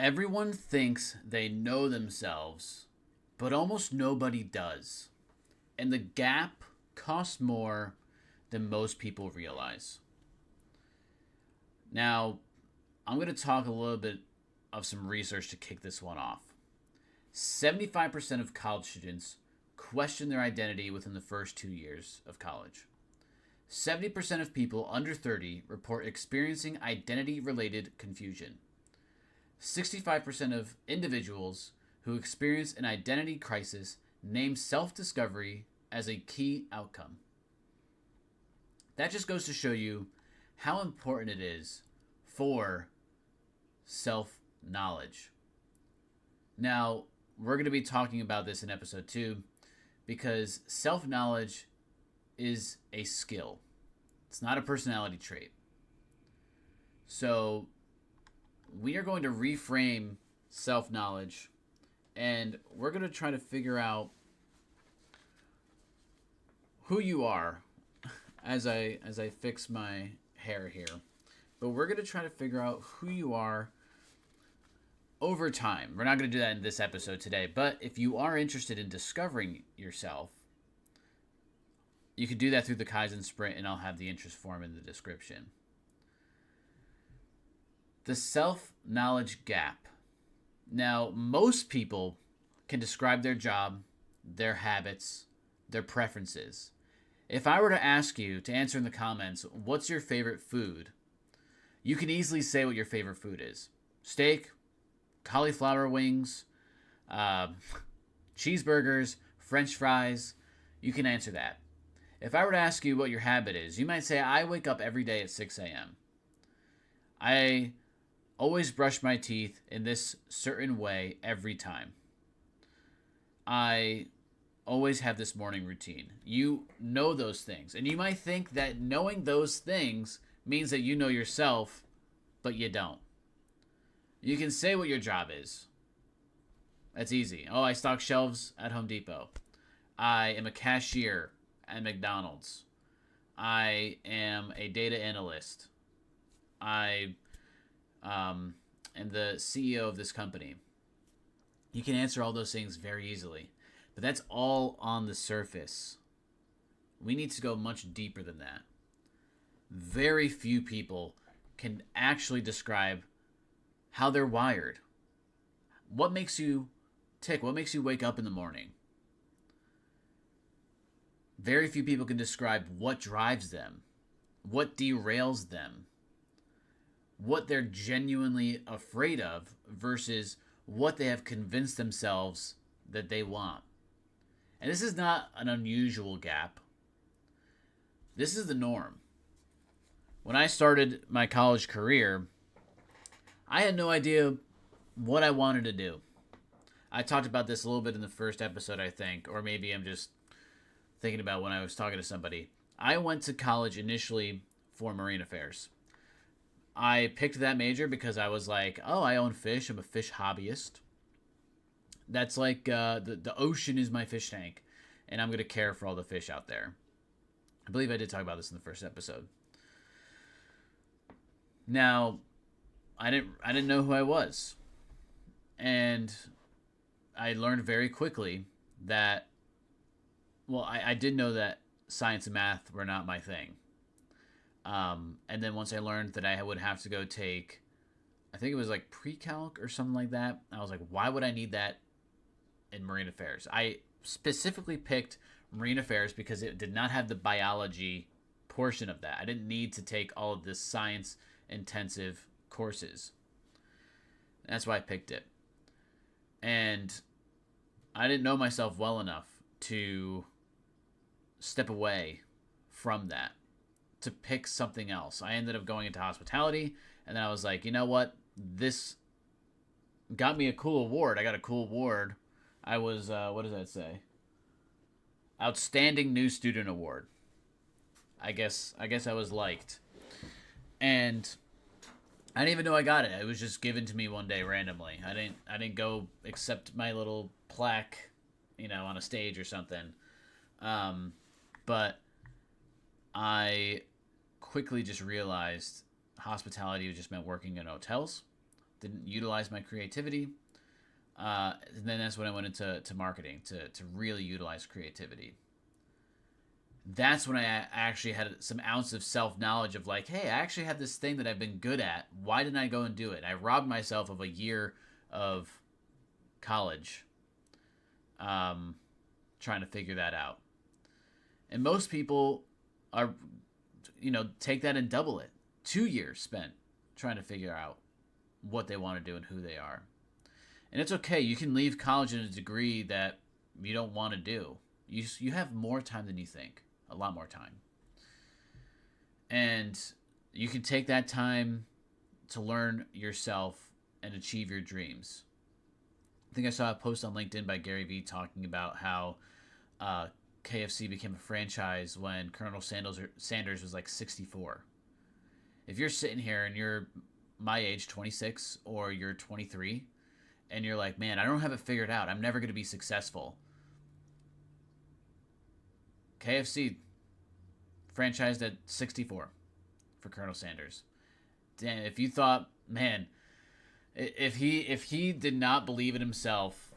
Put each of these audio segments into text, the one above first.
Everyone thinks they know themselves, but almost nobody does. And the gap costs more than most people realize. Now, I'm going to talk a little bit of some research to kick this one off. 75% of college students question their identity within the first 2 years of college. 70% of people under 30 report experiencing identity related confusion. 65% of individuals who experience an identity crisis name self discovery as a key outcome. That just goes to show you how important it is for self knowledge. Now, we're going to be talking about this in episode 2 because self knowledge is a skill, it's not a personality trait. So, we are going to reframe self knowledge and we're going to try to figure out who you are as I fix my hair here. But we're going to try to figure out who you are over time. We're not going to do that in this episode today, but if you are interested in discovering yourself, you can do that through the Kaizen sprint, and I'll have the interest form in the description. The self-knowledge gap. Now, most people can describe their job, their habits, their preferences. If I were to ask you to answer in the comments, what's your favorite food? You can easily say what your favorite food is. Steak, cauliflower wings, cheeseburgers, French fries. You can answer that. If I were to ask you what your habit is, you might say, I wake up every day at 6 a.m. I always brush my teeth in this certain way every time. I always have this morning routine. You know those things. And you might think that knowing those things means that you know yourself, but you don't. You can say what your job is. That's easy. Oh, I stock shelves at Home Depot. I am a cashier at McDonald's. I am a data analyst. I am the CEO of this company. You can answer all those things very easily. But that's all on the surface. We need to go much deeper than that. Very few people can actually describe how they're wired. What makes you tick? What makes you wake up in the morning? Very few people can describe what drives them, what derails them, what they're genuinely afraid of versus what they have convinced themselves that they want. And this is not an unusual gap. This is the norm. When I started my college career, I had no idea what I wanted to do. I talked about this a little bit in the first episode, I think, or maybe I'm just thinking about when I was talking to somebody. I went to college initially for marine affairs. I picked that major because I was like, oh, I own fish. I'm a fish hobbyist. That's like the ocean is my fish tank, and I'm going to care for all the fish out there. I believe I did talk about this in the first episode. Now, I didn't know who I was, and I learned very quickly that, well, I did know that science and math were not my thing. And then once I learned that I would have to go take, I think it was like pre-calc or something like that, I was like, why would I need that in marine affairs? I specifically picked marine affairs because it did not have the biology portion of that. I didn't need to take all of this science intensive courses. That's why I picked it. And I didn't know myself well enough to step away from that, to pick something else. I ended up going into hospitality, and then I was like, you know what? This got me a cool award. I got a cool award. I was, what does that say? Outstanding New Student Award. I guess I was liked. And I didn't even know I got it. It was just given to me one day randomly. I didn't go accept my little plaque, on a stage or something. But I quickly just realized hospitality just meant working in hotels, didn't utilize my creativity. And then that's when I went into marketing to really utilize creativity. That's when I actually had some ounce of self knowledge of like, hey, I actually have this thing that I've been good at. Why didn't I go and do it? I robbed myself of a year of college, um, trying to figure that out. And most people are, take that and double it. 2 years spent trying to figure out what they want to do and who they are. And it's okay. You can leave college in a degree that you don't want to do. You have more time than you think. A lot more time. And you can take that time to learn yourself and achieve your dreams. I think I saw a post on LinkedIn by Gary Vee talking about how KFC became a franchise when Colonel Sanders was like 64. If you're sitting here and you're my age, 26, or you're 23, and you're like, man, I don't have it figured out. I'm never going to be successful. KFC franchised at 64 for Colonel Sanders. Damn, if you thought, man, if he did not believe in himself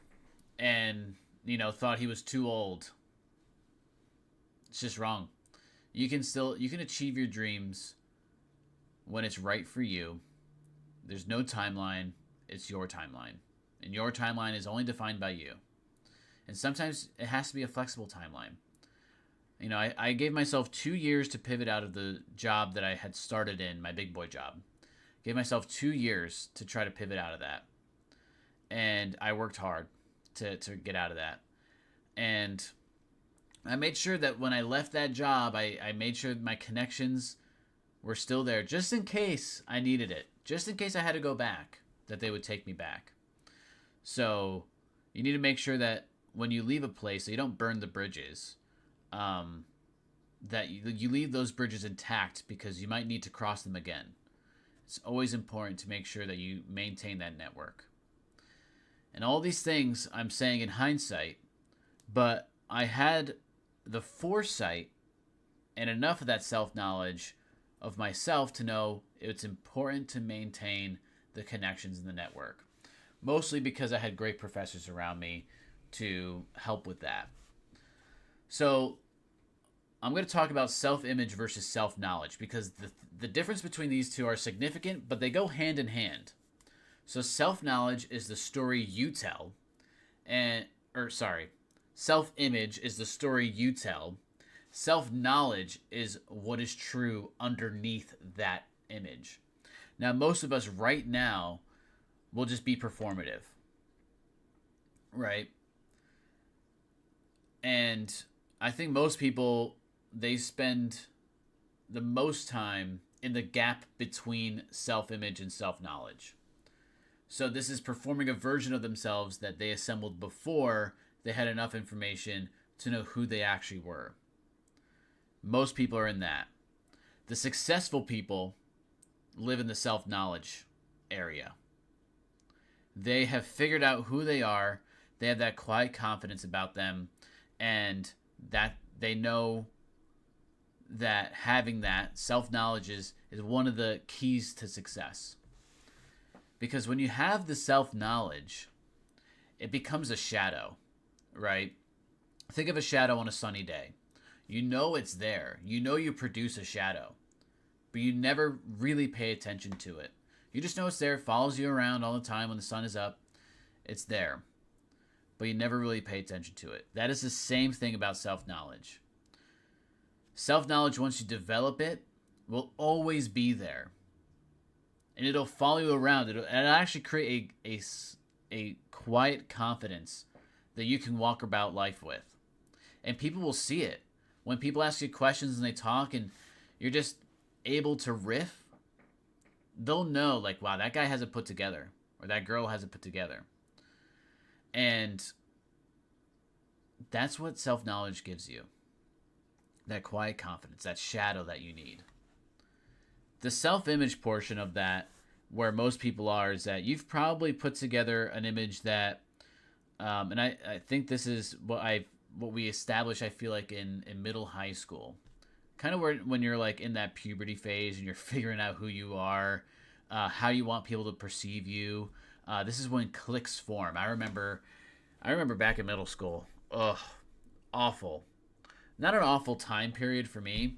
and, thought he was too old, it's just wrong. You can achieve your dreams when it's right for you. There's no timeline. It's your timeline. And your timeline is only defined by you. And sometimes it has to be a flexible timeline. I gave myself 2 years to pivot out of the job that I had started in, my big boy job. Gave myself 2 years to try to pivot out of that. And I worked hard to get out of that. And I made sure that when I left that job, I made sure my connections were still there just in case I needed it. Just in case I had to go back, that they would take me back. So you need to make sure that when you leave a place, that you don't burn the bridges. That you leave those bridges intact because you might need to cross them again. It's always important to make sure that you maintain that network. And all these things I'm saying in hindsight, but I had the foresight and enough of that self-knowledge of myself to know it's important to maintain the connections in the network. Mostly because I had great professors around me to help with that. So I'm going to talk about self-image versus self-knowledge because the difference between these two are significant, but they go hand in hand. So self-knowledge is the story you tell, self-image is the story you tell. Self-knowledge is what is true underneath that image. Now, most of us right now will just be performative, right? And I think most people, they spend the most time in the gap between self-image and self-knowledge. So this is performing a version of themselves that they assembled before they had enough information to know who they actually were. Most people are in that. The successful people live in the self-knowledge area. They have figured out who they are. They have that quiet confidence about them, and that they know that having that self-knowledge is one of the keys to success. Because when you have the self-knowledge, it becomes a shadow, right? Think of a shadow on a sunny day. You know it's there. You know you produce a shadow, but you never really pay attention to it. You just know it's there. It follows you around all the time when the sun is up. It's there, but you never really pay attention to it. That is the same thing about self-knowledge. Self-knowledge, once you develop it, will always be there. And it'll follow you around. It'll actually create a quiet confidence that you can walk about life with. And people will see it. When people ask you questions and they talk and you're just able to riff, they'll know, like, wow, that guy has it put together. Or that girl has it put together. And that's what self-knowledge gives you. That quiet confidence, that shadow that you need. The self-image portion of that, where most people are, is that you've probably put together an image that, and I think this is what we establish, I feel like, in middle high school. Kind of when you're like in that puberty phase and you're figuring out who you are. how you want people to perceive you. This is when cliques form. I remember back in middle school. Ugh, awful. Not an awful time period for me,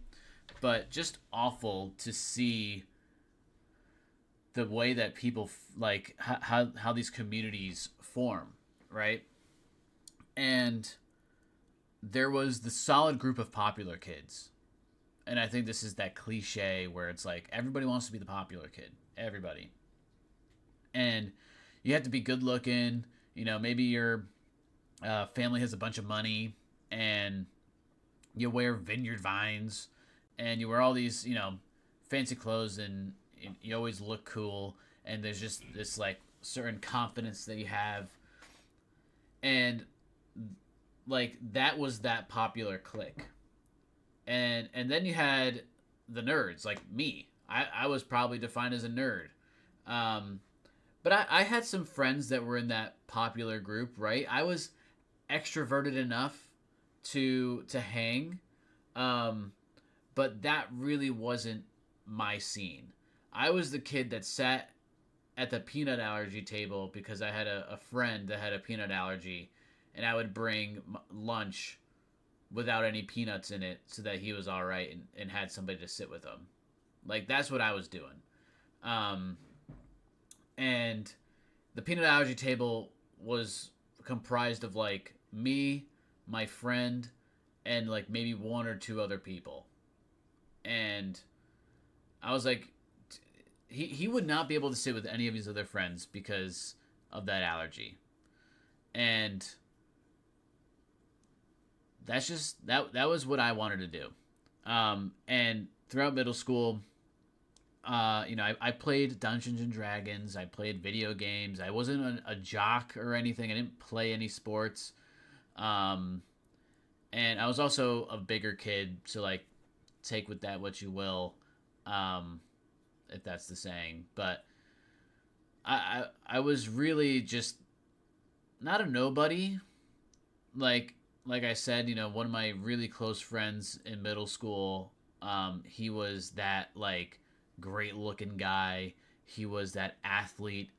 but just awful to see the way that people like how these communities form, right? And there was the solid group of popular kids. And I think this is that cliche where it's like everybody wants to be the popular kid. Everybody. And you have to be good looking. Maybe your family has a bunch of money and you wear vineyard vines and you wear all these, fancy clothes and you always look cool. And there's just this like certain confidence that you have. And like that was that popular clique. And then you had the nerds like me. I was probably defined as a nerd. Um, but I had some friends that were in that popular group, right? I was extroverted enough to hang, um, but that really wasn't my scene. I was the kid that sat at the peanut allergy table because I had a friend that had a peanut allergy, and I would bring lunch without any peanuts in it so that he was all right and had somebody to sit with him. Like that's what I was doing. Um, and the peanut allergy table was comprised of like me, my friend, and like maybe one or two other people. And I was like, he would not be able to sit with any of his other friends because of that allergy. And that was what I wanted to do. And throughout middle school, I played Dungeons and Dragons. I played video games. I wasn't a jock or anything. I didn't play any sports. Um, and I was also a bigger kid, so like take with that what you will, um, if that's the saying. But I was really just not a nobody. Like like I said, one of my really close friends in middle school, he was that like great looking guy. He was that athlete.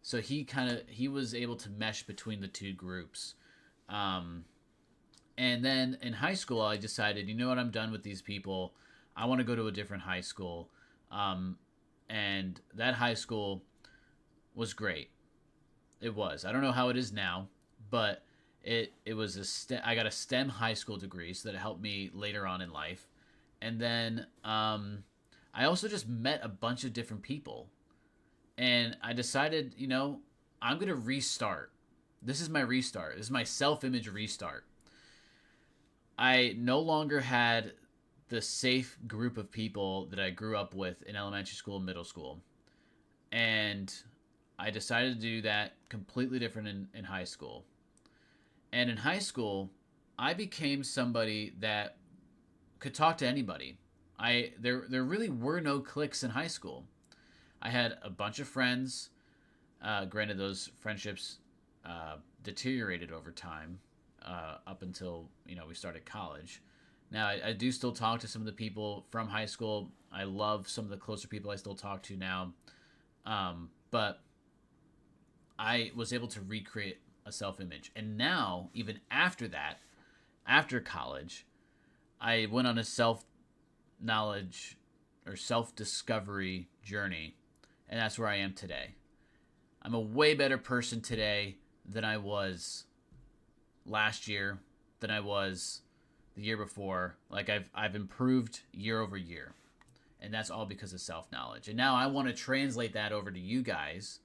So he was able to mesh between the two groups. Um, and then in high school, I decided, you know what, I'm done with these people. I want to go to a different high school. Um, and that high school was great. It was. I don't know how it is now, but it was I got a STEM high school degree, so that helped me later on in life. And then I also just met a bunch of different people, and I decided, I'm gonna restart. This is my restart. This is my self-image restart. I no longer had the safe group of people that I grew up with in elementary school and middle school. And I decided to do that completely different in high school. And in high school, I became somebody that could talk to anybody. There really were no cliques in high school. I had a bunch of friends. Granted, those friendships deteriorated over time, up until we started college. Now I do still talk to some of the people from high school. I love some of the closer people I still talk to now. But I was able to recreate a self image. And now, even after that, after college, I went on a self knowledge or self discovery journey. And that's where I am today. I'm a way better person today than I was last year, than I was the year before. Like I've improved year over year. And that's all because of self knowledge. And now I want to translate that over to you guys,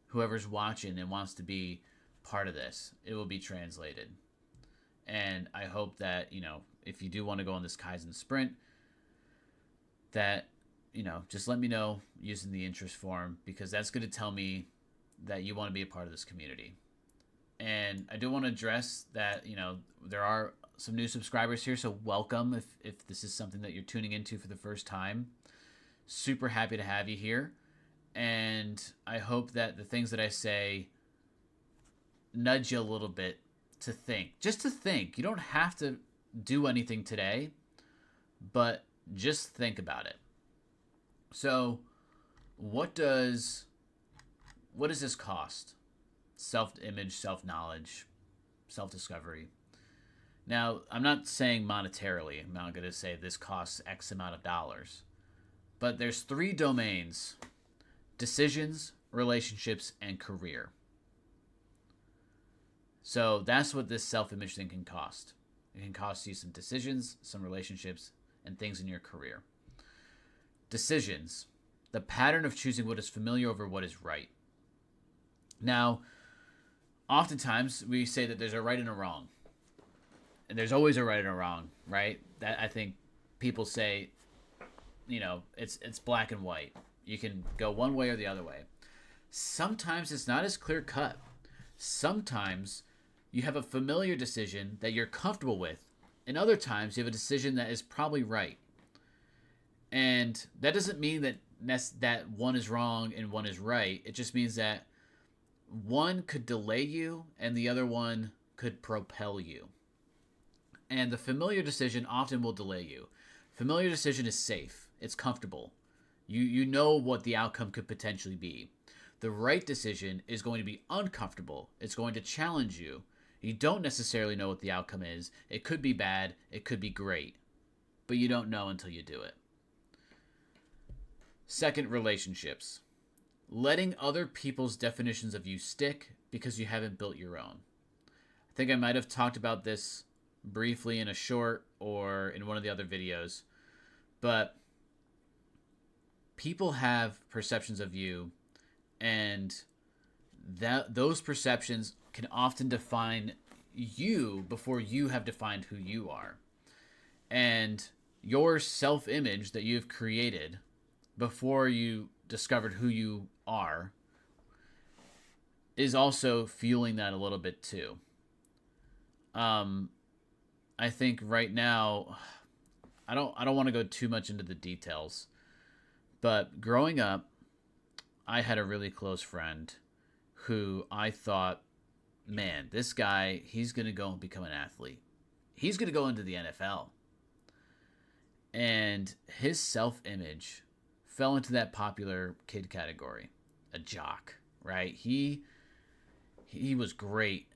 whoever's watching and wants to be part of this. It will be translated. And I hope that, if you do want to go on this Kaizen sprint, that, just let me know using the interest form, because that's going to tell me that you want to be a part of this community. And I do want to address that, there are some new subscribers here, so welcome if this is something that you're tuning into for the first time. Super happy to have you here. And I hope that the things that I say nudge you a little bit to think. Just to think. You don't have to do anything today, but just think about it. So what does what does this cost? Self-image, self-knowledge, self-discovery. Now, I'm not saying monetarily. I'm not going to say this costs X amount of dollars. But there's three domains: decisions, relationships, and career. So that's what this self-image thing can cost. It can cost you some decisions, some relationships, and things in your career. Decisions: the pattern of choosing what is familiar over what is right. Now, oftentimes we say that there's a right and a wrong. And there's always a right and a wrong, right? That I think people say, it's black and white. You can go one way or the other way. Sometimes it's not as clear cut. Sometimes you have a familiar decision that you're comfortable with, and other times you have a decision that is probably right. And that doesn't mean that one is wrong and one is right. It just means that one could delay you and the other one could propel you. And the familiar decision often will delay you. Familiar decision is safe. It's comfortable. You know what the outcome could potentially be. The right decision is going to be uncomfortable. It's going to challenge you. You don't necessarily know what the outcome is. It could be bad. It could be great. But you don't know until you do it. Second, relationships. Letting other people's definitions of you stick because you haven't built your own. I think I might have talked about this briefly in a short or in one of the other videos, but people have perceptions of you, and those perceptions can often define you before you have defined who you are. And your self-image that you've created before you discovered who you are is also fueling that a little bit too. I think right now, I don't want to go too much into the details, but growing up, I had a really close friend who I thought, man, this guy, he's going to go and become an athlete. He's going to go into the NFL. And his self-image fell into that popular kid category, a jock, right? He was great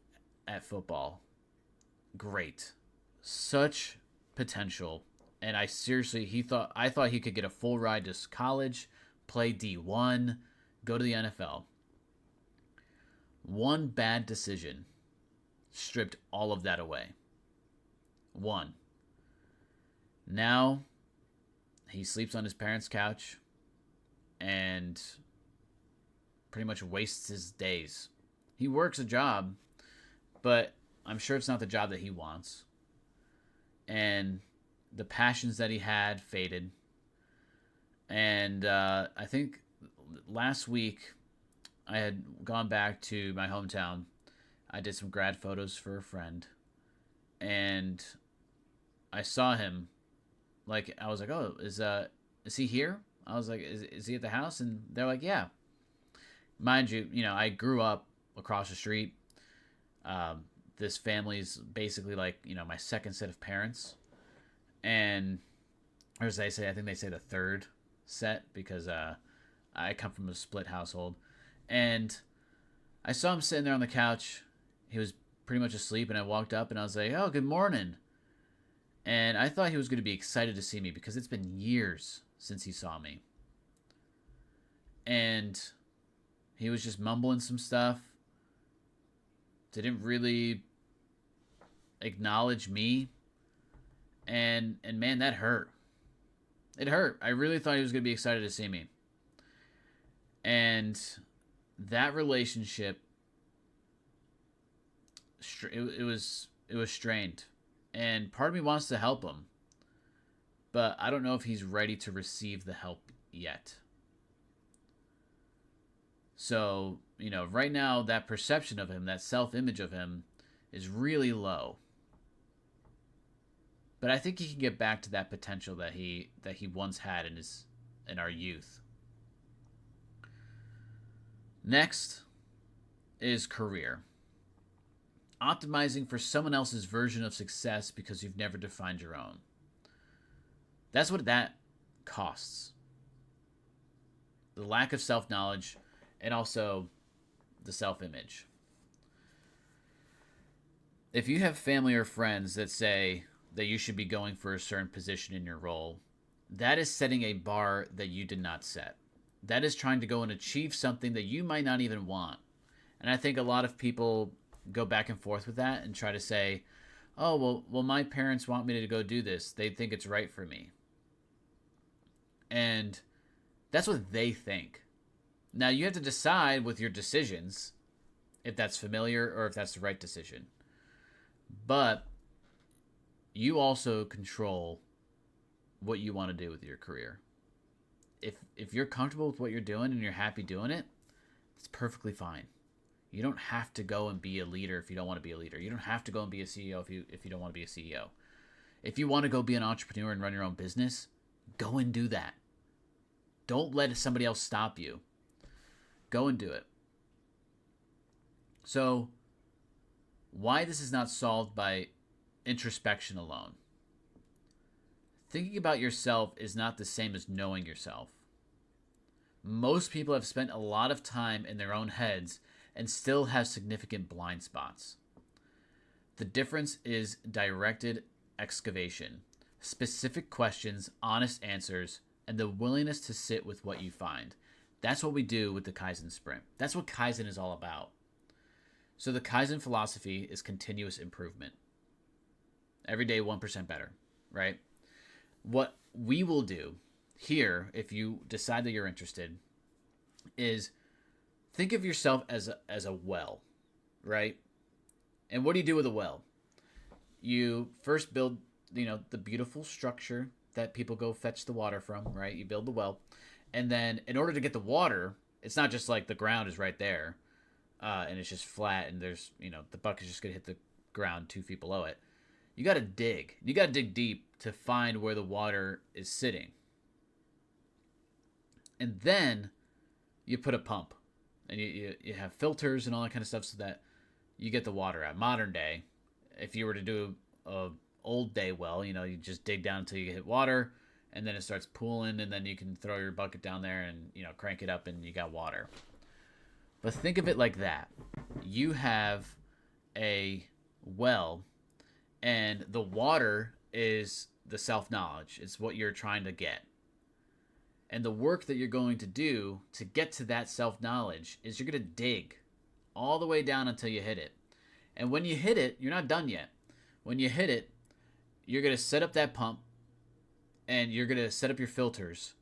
at football. Great. Such potential. And I thought he could get a full ride to college, play D1, go to the NFL. One bad decision stripped all of that away. One. Now he sleeps on his parents' couch and pretty much wastes his days. He works a job, but I'm sure it's not the job that he wants. And the passions that he had faded. And I think last week I had gone back to my hometown. I did some grad photos for a friend. And I saw him. Like, I was like, oh, is he here? I was like, is he at the house? And they're like, yeah. Mind you, I grew up across the street. This family's basically like, my second set of parents. And, or as they say, I think they say the third set because I come from a split household. And I saw him sitting there on the couch. He was pretty much asleep, and I walked up and I was like, oh, good morning. And I thought he was going to be excited to see me because it's been years since he saw me. And he was just mumbling some stuff. Didn't really acknowledge me. And man, that hurt. It hurt. I really thought he was going to be excited to see me. And that relationship, it was strained. And part of me wants to help him. But I don't know if he's ready to receive the help yet. So, right now, that perception of him, that self-image of him, is really low. But I think he can get back to that potential that he once had in our youth. Next is career. Optimizing for someone else's version of success because you've never defined your own. That's what that costs. the lack of self knowledge, and also the self image. If you have family or friends that say that you should be going for a certain position in your role, that is setting a bar that you did not set. That is trying to go and achieve something that you might not even want. And I think a lot of people go back and forth with that and try to say, "Oh, well, my parents want me to go do this. They think it's right for me." And that's what they think. Now, you have to decide with your decisions if that's familiar or if that's the right decision. But you also control what you want to do with your career. If you're comfortable with what you're doing and you're happy doing it, it's perfectly fine. You don't have to go and be a leader if you don't want to be a leader. You don't have to go and be a CEO if you don't want to be a CEO. If you want to go be an entrepreneur and run your own business, go and do that. Don't let somebody else stop you. Go and do it. So, why this is not solved by introspection alone. Thinking about yourself is not the same as knowing yourself. Most people have spent a lot of time in their own heads and still have significant blind spots. The difference is directed excavation, specific questions, honest answers, and the willingness to sit with what you find. That's what we do with the Kaizen sprint. That's what Kaizen is all about. So the Kaizen philosophy is continuous improvement. Every day 1% better, right? What we will do here, if you decide that you're interested, is think of yourself as a well, right? And what do you do with a well? You first build, the beautiful structure that people go fetch the water from, right? You build the well. And then in order to get the water, it's not just like the ground is right there and it's just flat and there's, the bucket's just going to hit the ground 2 feet below it. You got to dig. You got to dig deep to find where the water is sitting. And then you put a pump and you have filters and all that kind of stuff so that you get the water out. Modern day, if you were to do a old day well, you just dig down until you hit water and then it starts pooling and then you can throw your bucket down there and, crank it up and you got water. But think of it like that. You have a well and the water is the self-knowledge. It's what you're trying to get. And the work that you're going to do to get to that self-knowledge is you're going to dig all the way down until you hit it. And when you hit it, you're not done yet. When you hit it, you're going to set up that pump and you're going to set up your filters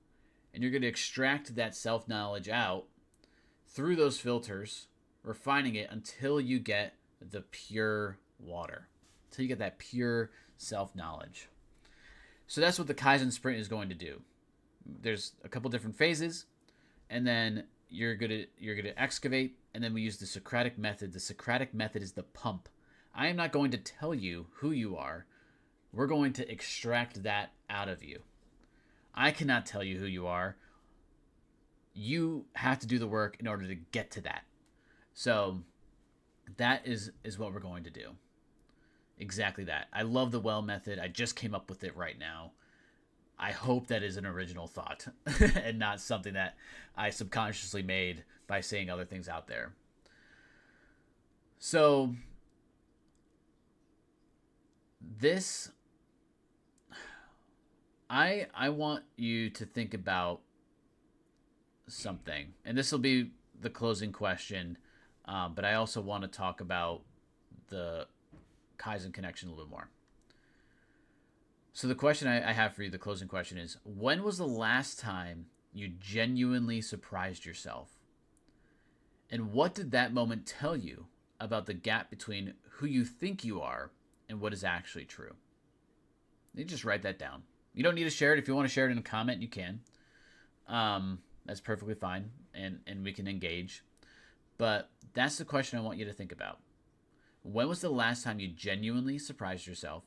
and you're going to extract that self-knowledge out through those filters, refining it until you get the pure water, until you get that pure self-knowledge. So that's what the Kaizen sprint is going to do. There's a couple different phases, and then you're gonna excavate, and then we use the Socratic method. The Socratic method is the pump. I am not going to tell you who you are. We're going to extract that out of you. I cannot tell you who you are. You have to do the work in order to get to that. So that is what we're going to do. Exactly that. I love the well method. I just came up with it right now. I hope that is an original thought and not something that I subconsciously made by saying other things out there. So this, I want you to think about something, and this will be the closing question, but I also want to talk about the Kaizen connection a little more. So the question I have for you, the closing question is, when was the last time you genuinely surprised yourself? And what did that moment tell you about the gap between who you think you are and what is actually true? You just write that down. You don't need to share it. If you want to share it in a comment, you can. That's perfectly fine, and we can engage. But that's the question I want you to think about. When was the last time you genuinely surprised yourself?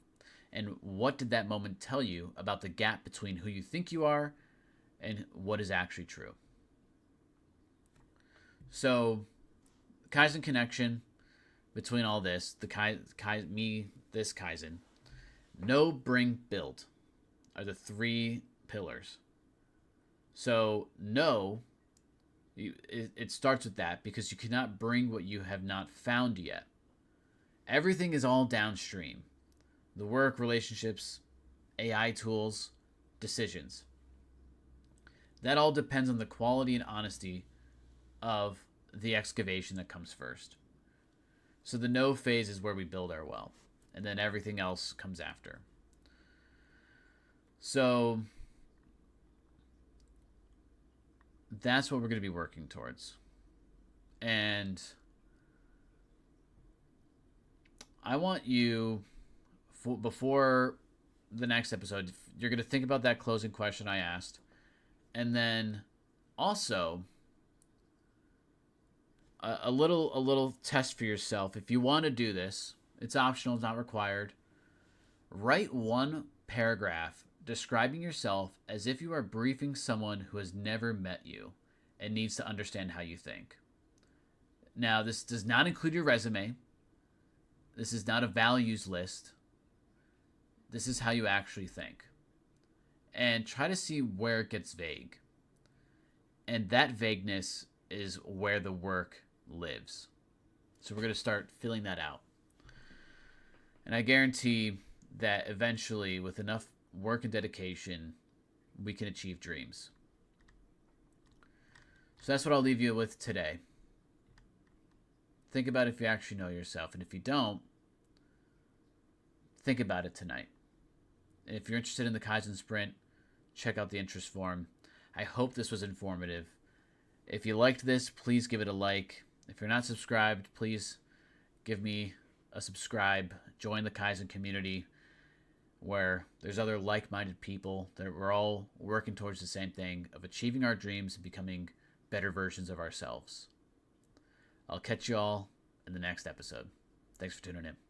And what did that moment tell you about the gap between who you think you are and what is actually true? So, Kaizen connection between all this, this Kaizen, know, bring, build are the 3 pillars. So, know It starts with that because you cannot bring what you have not found yet. Everything is all downstream: the work, relationships, AI tools, decisions. That all depends on the quality and honesty of the excavation that comes first. So the know phase is where we build our well, and then everything else comes after. So that's what we're going to be working towards. And I want you, before the next episode, you're going to think about that closing question I asked. And then also a little test for yourself. If you want to do this, it's optional, it's not required. Write one paragraph describing yourself as if you are briefing someone who has never met you and needs to understand how you think. Now, this does not include your resume. This is not a values list. This is how you actually think. And try to see where it gets vague. And that vagueness is where the work lives. So we're going to start filling that out. And I guarantee that eventually, with enough work and dedication, we can achieve dreams. So that's what I'll leave you with today. Think about if you actually know yourself. And if you don't, think about it tonight. And if you're interested in the Kaizen Sprint, check out the interest form. I hope this was informative. If you liked this, please give it a like. If you're not subscribed, please give me a subscribe. Join the Kaizen community where there's other like-minded people that we're all working towards the same thing of achieving our dreams and becoming better versions of ourselves. I'll catch you all in the next episode. Thanks for tuning in.